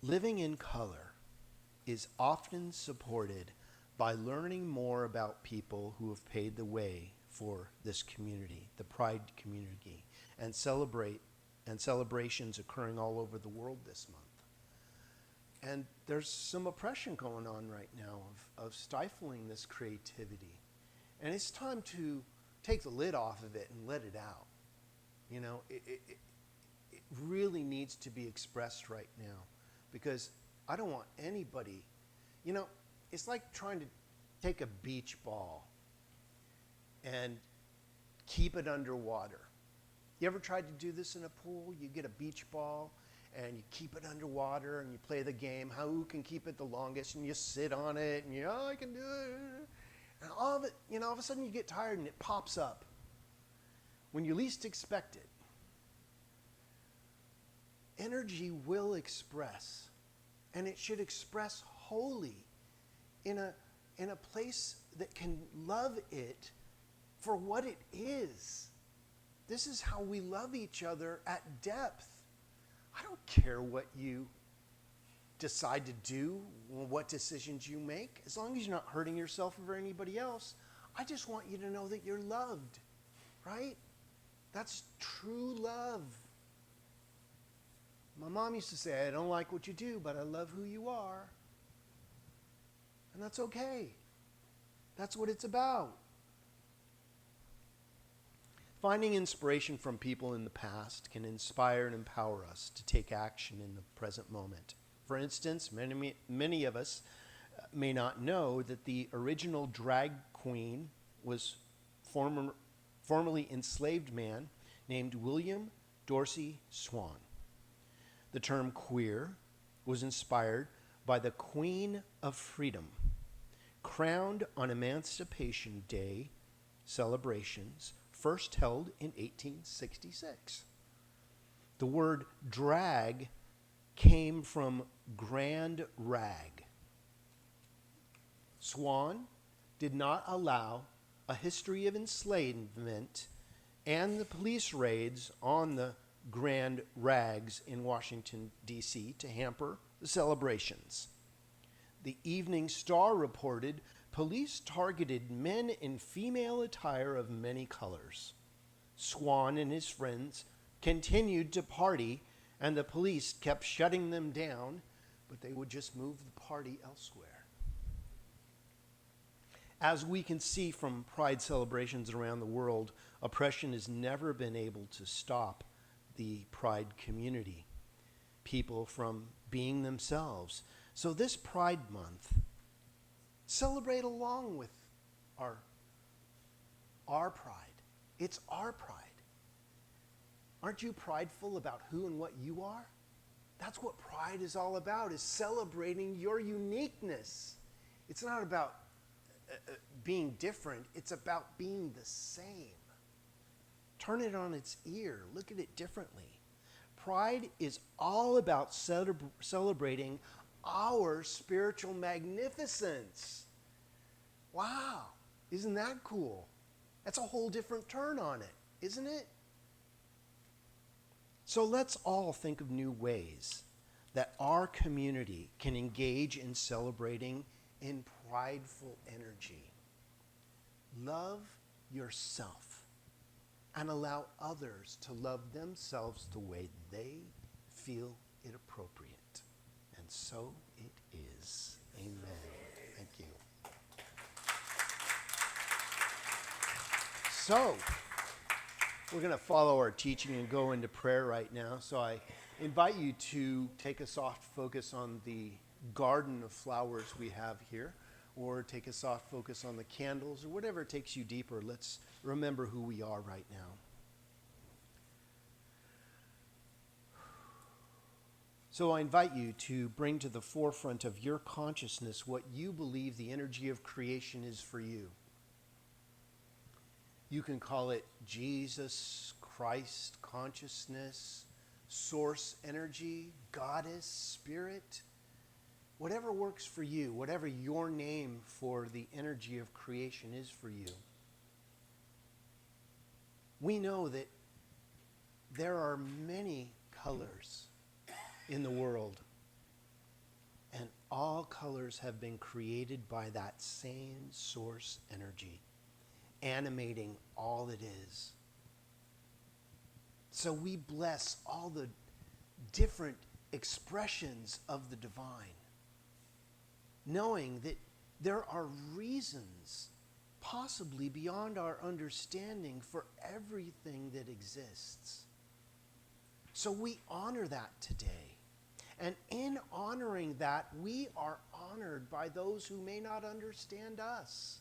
living in color is often supported by learning more about people who have paved the way for this community, the Pride community, and celebrations occurring all over the world this month. And there's some oppression going on right now of stifling this creativity. And it's time to take the lid off of it and let it out. You know, it really needs to be expressed right now, because I don't want anybody, you know, it's like trying to take a beach ball and keep it underwater. You ever tried to do this in a pool? You get a beach ball and you keep it underwater and you play the game, who can keep it the longest, and you sit on it and I can do it. And all of it, you know, all of a sudden you get tired and it pops up when you least expect it. Energy will express, and it should express wholly in a place that can love it for what it is. This is how we love each other at depth. I don't care what you decide to do, what decisions you make, as long as you're not hurting yourself or anybody else. I just want you to know that you're loved, right? That's true love. My mom used to say, I don't like what you do, but I love who you are. And that's okay. That's what it's about. Finding inspiration from people in the past can inspire and empower us to take action in the present moment. For instance, many of us may not know that the original drag queen was formerly enslaved man named William Dorsey Swann. The term queer was inspired by the Queen of Freedom, crowned on Emancipation Day celebrations first held in 1866. The word drag came from grand rag. Swann did not allow a history of enslavement and the police raids on the grand rags in Washington, D.C. to hamper the celebrations. The Evening Star reported police targeted men in female attire of many colors. Swann and his friends continued to party, and the police kept shutting them down, but they would just move the party elsewhere. As we can see from pride celebrations around the world, oppression has never been able to stop the pride community, people from being themselves. So this Pride Month, celebrate along with our pride. It's our pride. Aren't you prideful about who and what you are? That's what pride is all about, is celebrating your uniqueness. It's not about being different. It's about being the same. Turn it on its ear. Look at it differently. Pride is all about celebrating our spiritual magnificence. Wow, isn't that cool? That's a whole different turn on it, isn't it? So let's all think of new ways that our community can engage in celebrating in prideful energy. Love yourself and allow others to love themselves the way they feel it appropriate. And so it is. Amen. Thank you. So, we're going to follow our teaching and go into prayer right now. So I invite you to take a soft focus on the garden of flowers we have here, or take a soft focus on the candles, or whatever takes you deeper. Let's remember who we are right now. So I invite you to bring to the forefront of your consciousness what you believe the energy of creation is for you. You can call it Jesus, Christ, consciousness, source energy, goddess, spirit, whatever works for you, whatever your name for the energy of creation is for you. We know that there are many colors in the world, and all colors have been created by that same source energy, animating all that is. So we bless all the different expressions of the divine, knowing that there are reasons, possibly beyond our understanding, for everything that exists. So we honor that today. And in honoring that, we are honored by those who may not understand us.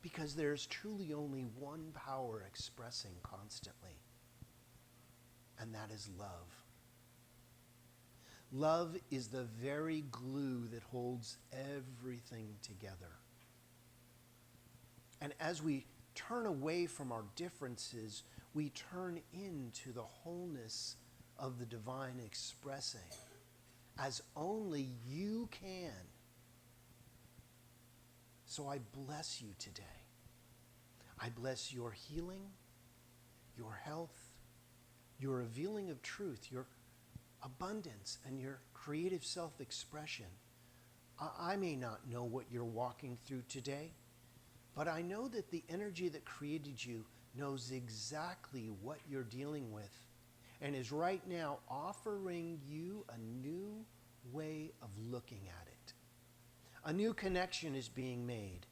Because there's truly only one power expressing constantly, and that is love. Love is the very glue that holds everything together. And as we turn away from our differences, we turn into the wholeness of the divine expressing, as only you can. So I bless you today. I bless your healing, your health, your revealing of truth, your abundance, and your creative self-expression. I may not know what you're walking through today, but I know that the energy that created you knows exactly what you're dealing with and is right now offering you a new way of looking at it. A new connection is being made.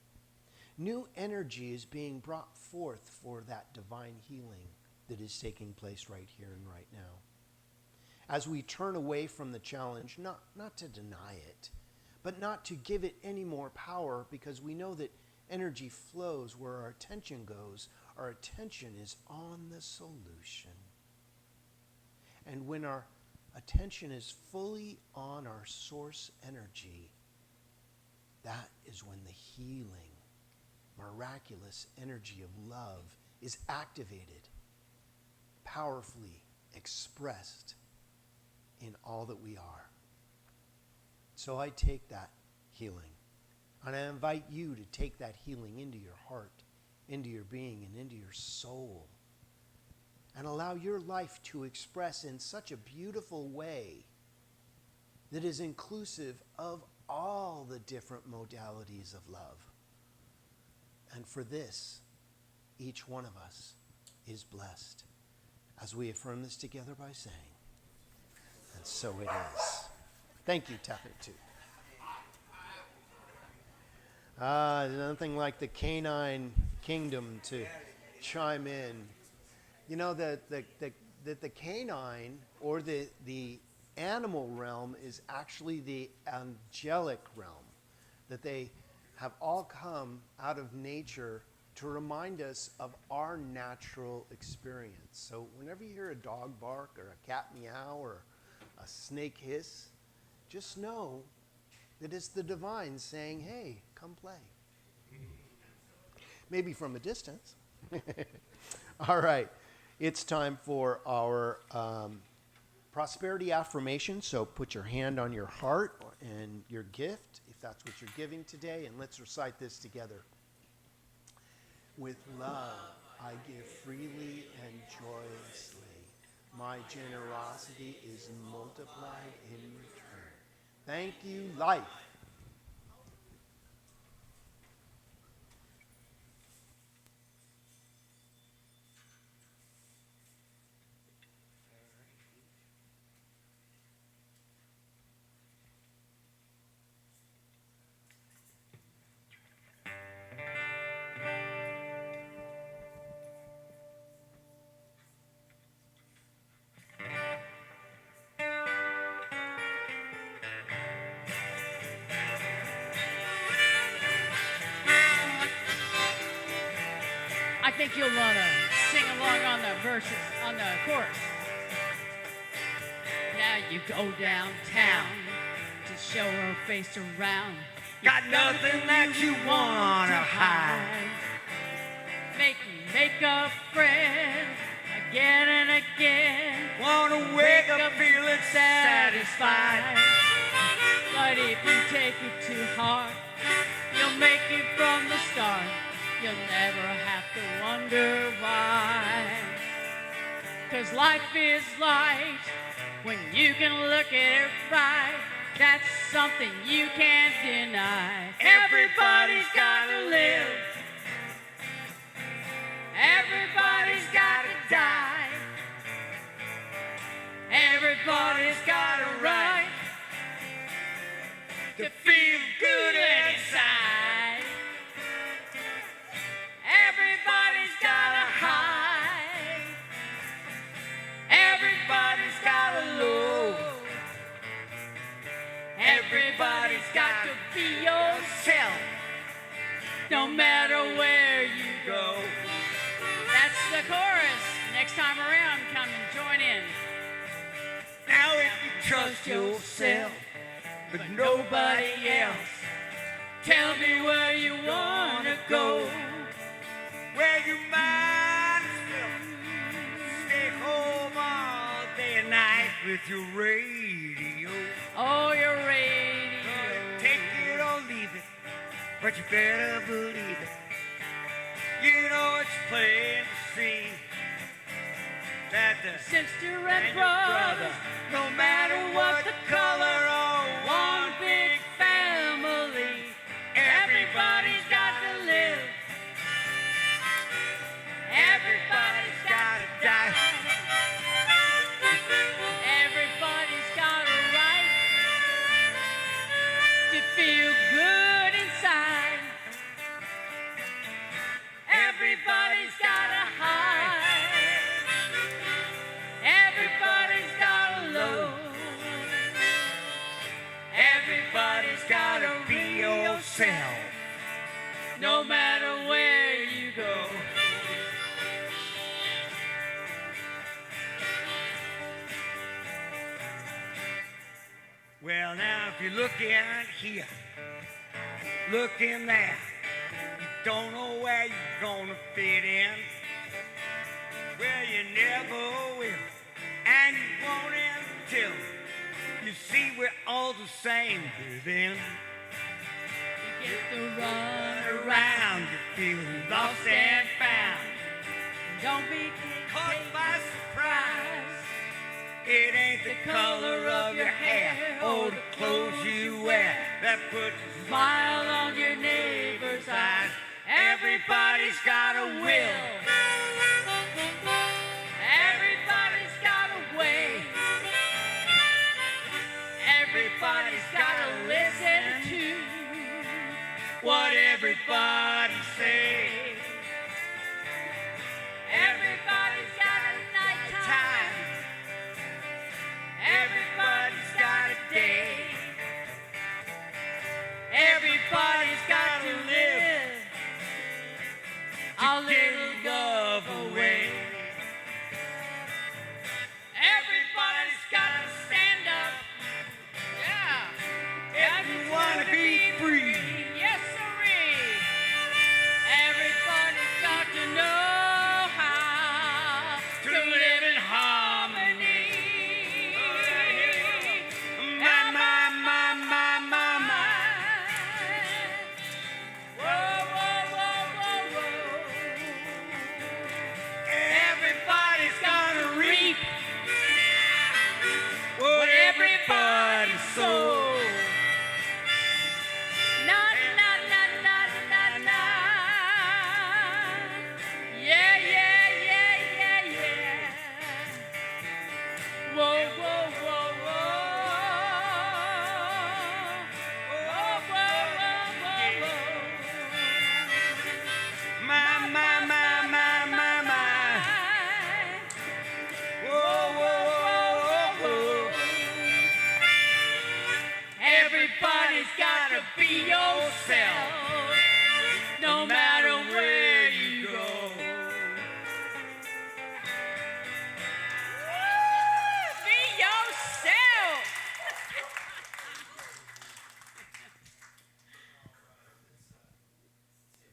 New energy is being brought forth for that divine healing that is taking place right here and right now. As we turn away from the challenge, not to deny it, but not to give it any more power, because we know that energy flows where our attention goes. Our attention is on the solution. And when our attention is fully on our source energy, that is when the healing, miraculous energy of love is activated, powerfully expressed in all that we are. So I take that healing, and I invite you to take that healing into your heart, into your being, and into your soul, and allow your life to express in such a beautiful way that is inclusive of all the different modalities of love. And for this, each one of us is blessed, as we affirm this together by saying, and so it is. Thank you, Tapetu. Nothing like the canine kingdom to chime in. You know, that the canine, or the animal realm, is actually the angelic realm, that they have all come out of nature to remind us of our natural experience. So whenever you hear a dog bark or a cat meow or a snake hiss, just know that it's the divine saying, hey, come play. Maybe from a distance. All right. It's time for our prosperity affirmation. So put your hand on your heart and your gift, if that's what you're giving today, and let's recite this together. With love, I give freely and joyously. My generosity is multiplied in return. Thank you, life. I think you'll want to sing along on the verses, on the chorus. Now you go downtown to show her face around. Got nothing that you wanna hide. Make a friend again and again. Wanna wake up feeling satisfied. But if you take it too hard, you'll make it from the start. You'll never have to wonder why. 'Cause life is light when you can look at it right. That's something you can't deny. Everybody's gotta live. Everybody's gotta die. Everybody's got a right to feel good inside. Everybody's got a high. Everybody's got a low. Everybody's got to be yourself, no matter where you go. That's the chorus. Next time around, come and join in. Now if you trust yourself, but nobody else, tell me where you wanna go. Where your mind is filled. Stay home all day and night with your radio. Oh, your radio. Take it or leave it, but you better believe it. You know it's plain to see that the Sister and and your brother, no matter what the color, oh, one big family. Everybody's got to live. everybody's gotta die. Everybody's got a right to feel good inside. Everybody's got a high. Everybody's got a low. Everybody's gotta be yourself, No matter where you go. Well, now if you look in here, look in there, you don't know where you're gonna fit in. Well, you never will, and you won't until you see we're all the same. Then You get to run around. around, you feel lost and found, Don't be caught by surprise. It ain't the color of your hair or the clothes you wear that puts a smile on your neighbor's eyes. Everybody's got a will. Everybody's got a way. Everybody's got to listen to What everybody say. Everybody's got a nighttime. Time. Everybody's got a day. Everybody's got to live A to little give love away. Everybody's got to stand up. Yeah. If you wanna be free. Yes, sirree. Everybody's got to know how To live in harmony. My, my, my, my, my, my. Whoa, whoa, whoa, whoa, whoa. Everybody's gonna reap what everybody sows. Na na na na na na. Yeah, yeah, yeah, yeah, yeah. Whoa, whoa, whoa, whoa. Whoa, whoa, whoa, whoa, whoa. My, my, my, my, my, my. Whoa, whoa, whoa, whoa, whoa. Everybody's gotta be yourself, no matter where you go. Be yourself.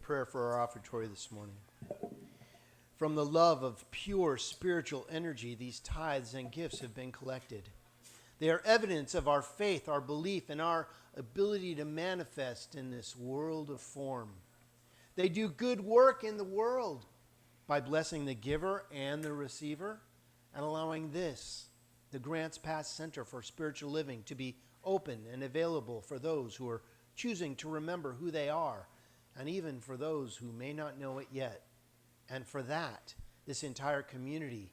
Prayer for our offertory this morning. From the love of pure spiritual energy, these tithes and gifts have been collected. They are evidence of our faith, our belief, and our ability to manifest in this world of form. They do good work in the world by blessing the giver and the receiver and allowing this, the Grants Pass Center for Spiritual Living, to be open and available for those who are choosing to remember who they are, and even for those who may not know it yet. And for that, this entire community,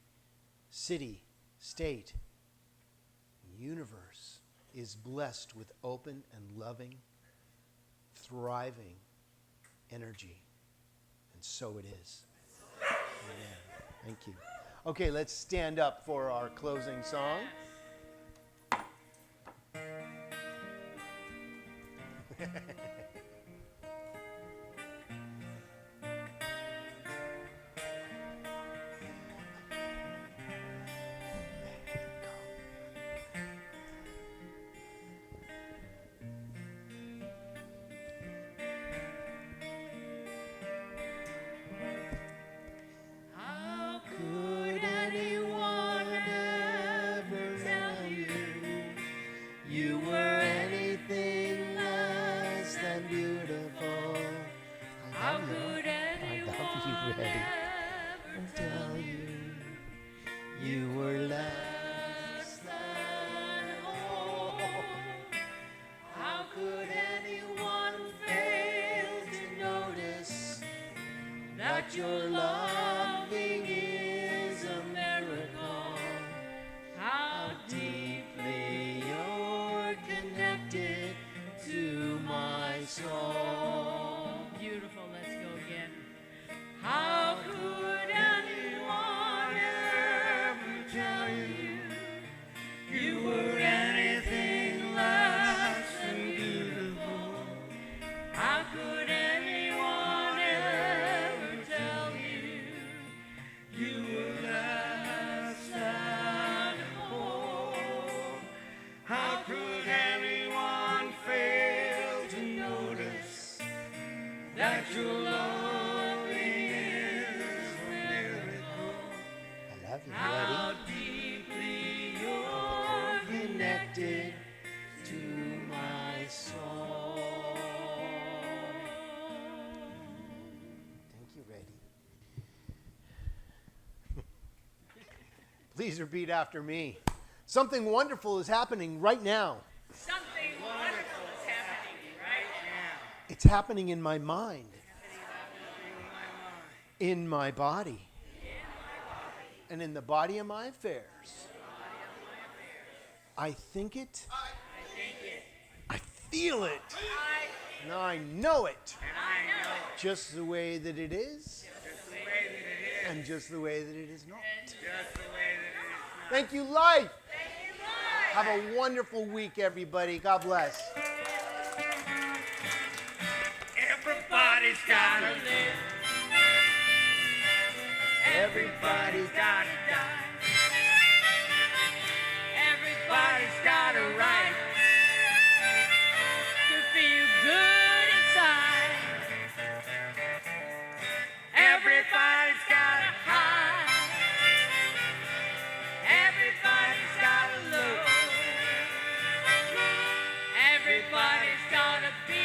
city, state, universe is blessed with open and loving, thriving energy. And so it is. Amen. Thank you. Okay, let's stand up for our closing song. How could anyone ever tell you You were anything less than beautiful. How could anyone Please repeat after me. Something wonderful is happening right now. Something wonderful is happening right now. It's happening in my mind, in my body, and in the body of my affairs. I think it. I feel it. And I know it. Just the way that it is. And just the way that it is not. Thank you, life. Have a wonderful week, everybody. God bless. Everybody's gotta live. Everybody's gotta die. Everybody's got a right To feel good inside. Everybody's got a high. Everybody's got a low. Everybody's gotta be